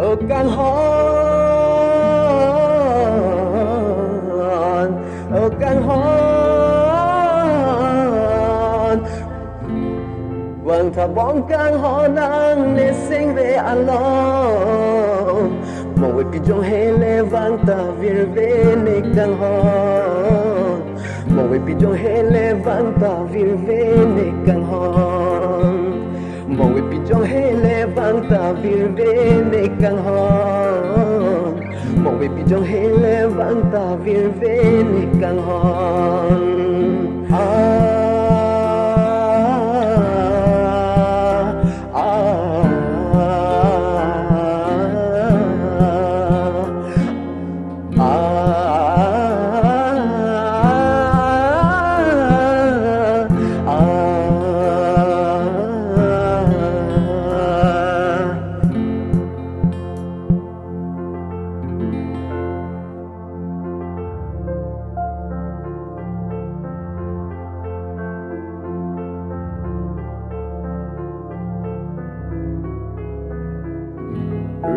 ở càng hòn ở càng hòn vàng thà bóng càng hòn nang để sinh về alone Mongvepi Jonghe le vang ta vir ve ne càng hòn Mongvepi Jonghe le vang ta vir ve ne càng hòn Mongvepi Jonghe le vang ta vir ve ne càng hòn Mongvepi Jonghe le vang ta vir ve ne càng hòn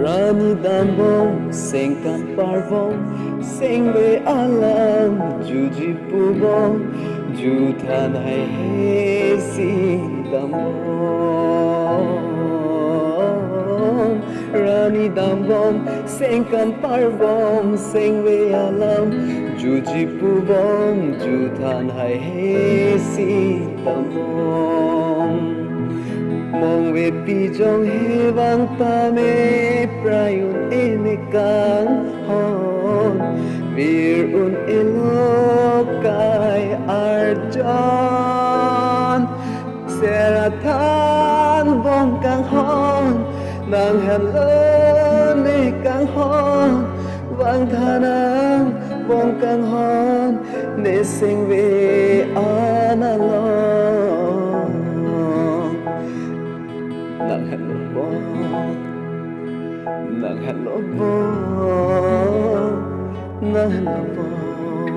Rani dambong sengkan parvong sengwe alam juji pubong jutan hai he si dambong Rani dambong sengkan parvong sengwe alam juji pubong jutan hai he si dambong Mongvepi Jonghe vang ta me prayun ene kang hon vir un elokai arjon seratan bong kang hon nang hello ne kang hon vang thanang bong kang hon ne sing ve analong nang hello bong nang hello bong nang hello bong